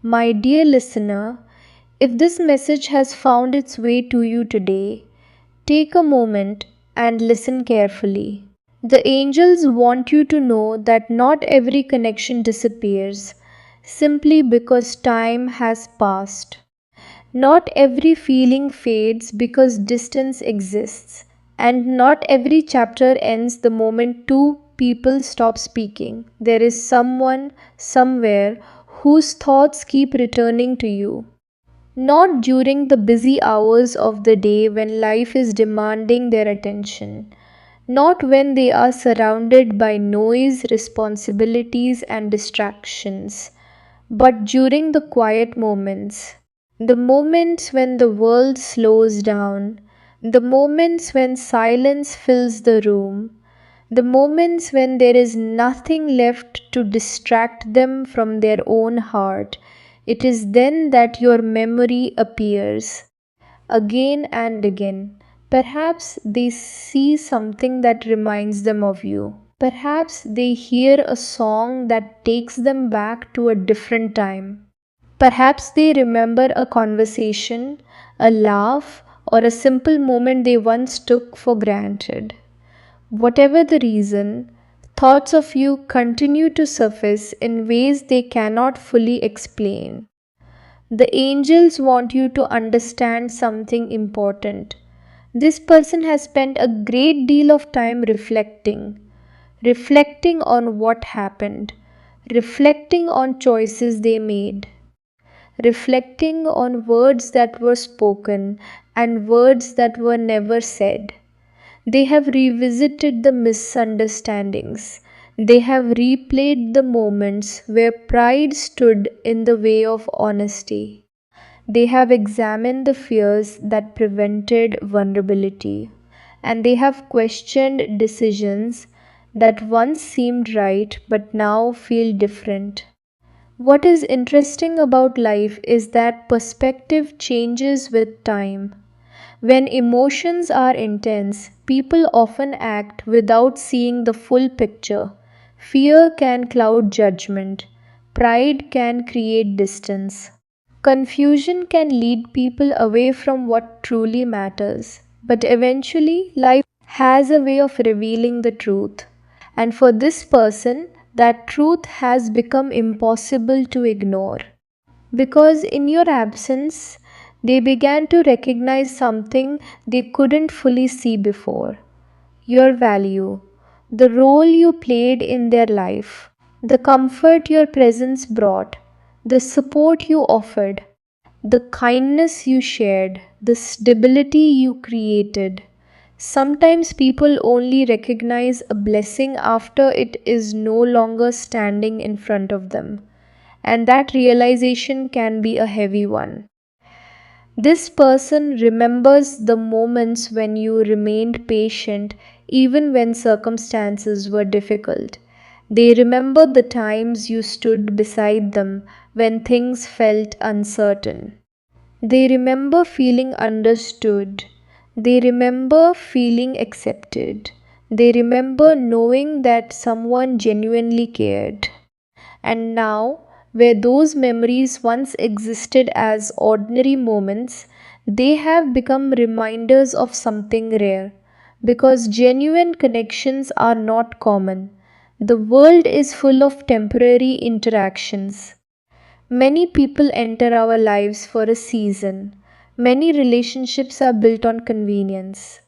My dear listener, if this message has found its way to you today, take a moment and listen carefully. The angels want you to know that not every connection disappears simply because time has passed. Not every feeling fades because distance exists, and not every chapter ends the moment two people stop speaking. There is someone, somewhere, whose thoughts keep returning to you. Not during the busy hours of the day when life is demanding their attention. Not when they are surrounded by noise, responsibilities, and distractions, but during the quiet moments. The moments when the world slows down, the moments when silence fills the room, the moments when there is nothing left to distract them from their own heart. It is then that your memory appears again and again. Perhaps they see something that reminds them of you. Perhaps they hear a song that takes them back to a different time. Perhaps they remember a conversation, a laugh, or a simple moment they once took for granted. Whatever the reason, thoughts of you continue to surface in ways they cannot fully explain. The angels want you to understand something important. This person has spent a great deal of time reflecting on what happened, reflecting on choices they made, reflecting on words that were spoken and words that were never said. They have revisited the misunderstandings. They have replayed the moments where pride stood in the way of honesty. They have examined the fears that prevented vulnerability. And they have questioned decisions that once seemed right but now feel different. What is interesting about life is that perspective changes with time. When emotions are intense, people often act without seeing the full picture. Fear can cloud judgment, pride can create distance, confusion can lead people away from what truly matters. But eventually, life has a way of revealing the truth. And for this person, that truth has become impossible to ignore. Because in your absence, they began to recognize something they couldn't fully see before: your value, the role you played in their life, the comfort your presence brought, the support you offered, the kindness you shared, the stability you created. Sometimes people only recognize a blessing after it is no longer standing in front of them, and that realization can be a heavy one. This person remembers the moments when you remained patient even when circumstances were difficult. They remember the times you stood beside them when things felt uncertain. They remember feeling understood. They remember feeling accepted. They remember knowing that someone genuinely cared. And now, where those memories once existed as ordinary moments, they have become reminders of something rare. Because genuine connections are not common. The world is full of temporary interactions. Many people enter our lives for a season. Many relationships are built on convenience.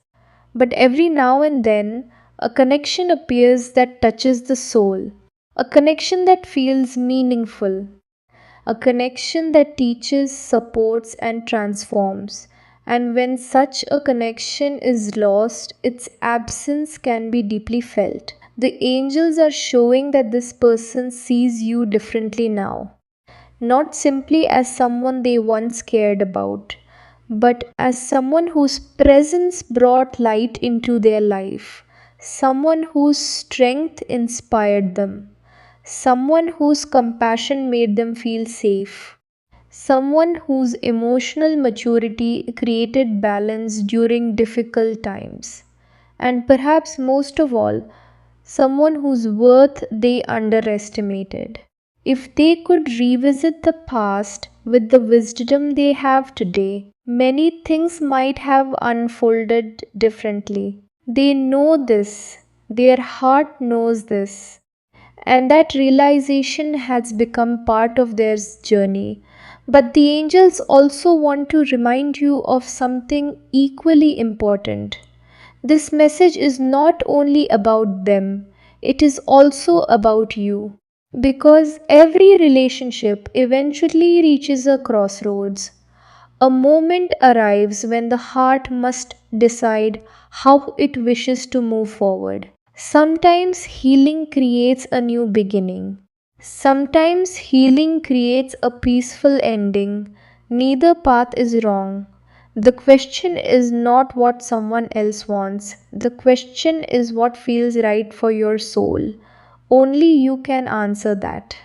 But every now and then, a connection appears that touches the soul. A connection that feels meaningful. A connection that teaches, supports, and transforms. And when such a connection is lost, its absence can be deeply felt. The angels are showing that this person sees you differently now, not simply as someone they once cared about, but as someone whose presence brought light into their life, someone whose strength inspired them, someone whose compassion made them feel safe, someone whose emotional maturity created balance during difficult times, and perhaps most of all, someone whose worth they underestimated. If they could revisit the past with the wisdom they have today, many things might have unfolded differently. They know this, their heart knows this, and that realization has become part of their journey. But the angels also want to remind you of something equally important. This message is not only about them, it is also about you. Because every relationship eventually reaches a crossroads. A moment arrives when the heart must decide how it wishes to move forward. Sometimes healing creates a new beginning. Sometimes healing creates a peaceful ending. Neither path is wrong. The question is not what someone else wants. The question is what feels right for your soul. Only you can answer that.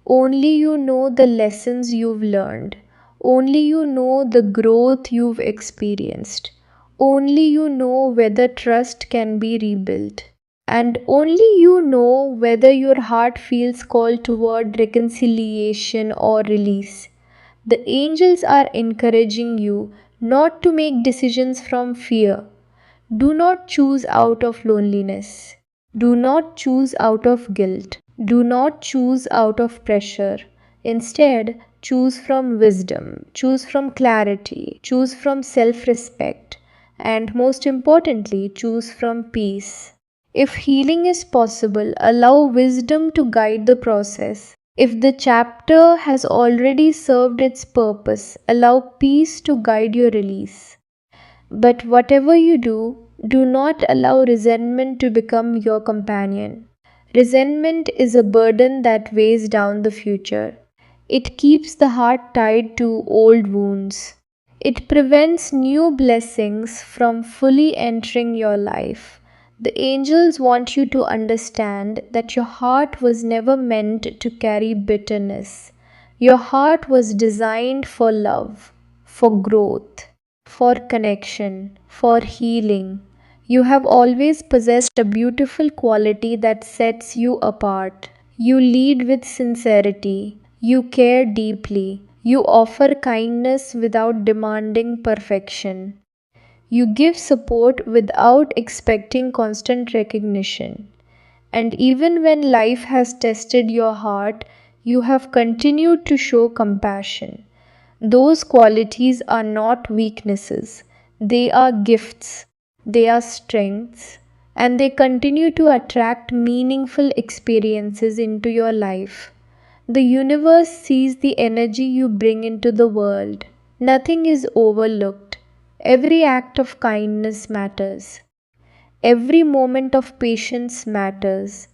Only you know the lessons you've learned. Only you know the growth you've experienced. Only you know whether trust can be rebuilt. And only you know whether your heart feels called toward reconciliation or release. The angels are encouraging you not to make decisions from fear. Do not choose out of loneliness. Do not choose out of guilt. Do not choose out of pressure. Instead, choose from wisdom, choose from clarity, choose from self respect, and most importantly, choose from peace. If healing is possible, allow wisdom to guide the process. If the chapter has already served its purpose, allow peace to guide your release. But whatever you do, do not allow resentment to become your companion. Resentment is a burden that weighs down the future. It keeps the heart tied to old wounds. It prevents new blessings from fully entering your life. The angels want you to understand that your heart was never meant to carry bitterness. Your heart was designed for love, for growth, for connection, for healing. You have always possessed a beautiful quality that sets you apart. You lead with sincerity. You care deeply. You offer kindness without demanding perfection. You give support without expecting constant recognition. And even when life has tested your heart, you have continued to show compassion. Those qualities are not weaknesses, they are gifts, they are strengths, and they continue to attract meaningful experiences into your life. The universe sees the energy you bring into the world. Nothing is overlooked. Every act of kindness matters. Every moment of patience matters.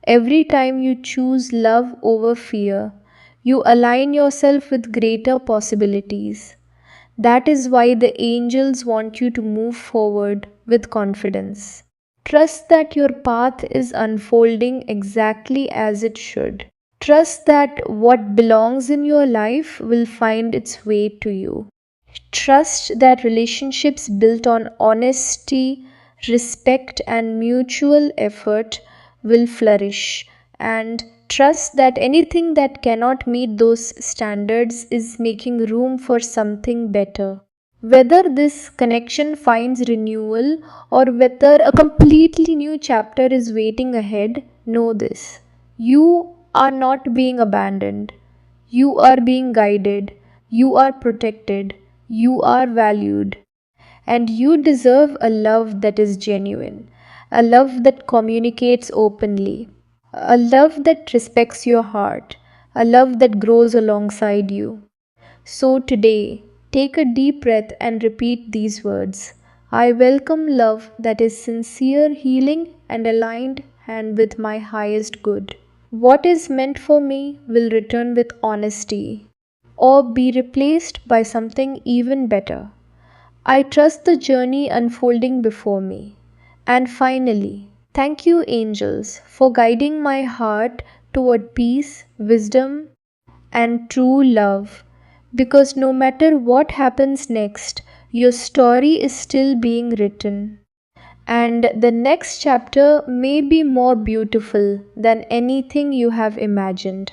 Every time you choose love over fear, you align yourself with greater possibilities. That is why the angels want you to move forward with confidence. Trust that your path is unfolding exactly as it should. Trust that what belongs in your life will find its way to you. Trust that relationships built on honesty, respect, and mutual effort will flourish. And trust that anything that cannot meet those standards is making room for something better. Whether this connection finds renewal or whether a completely new chapter is waiting ahead, know this. You are not being abandoned. You are being guided. You are protected. You are valued. And you deserve a love that is genuine, a love that communicates openly, a love that respects your heart, a love that grows alongside you. So today, take a deep breath and repeat these words. I welcome love that is sincere, healing, and aligned and with my highest good. What is meant for me will return with honesty or be replaced by something even better. I trust the journey unfolding before me. And finally, thank you, angels, for guiding my heart toward peace, wisdom, and true love. Because no matter what happens next, your story is still being written. And the next chapter may be more beautiful than anything you have imagined.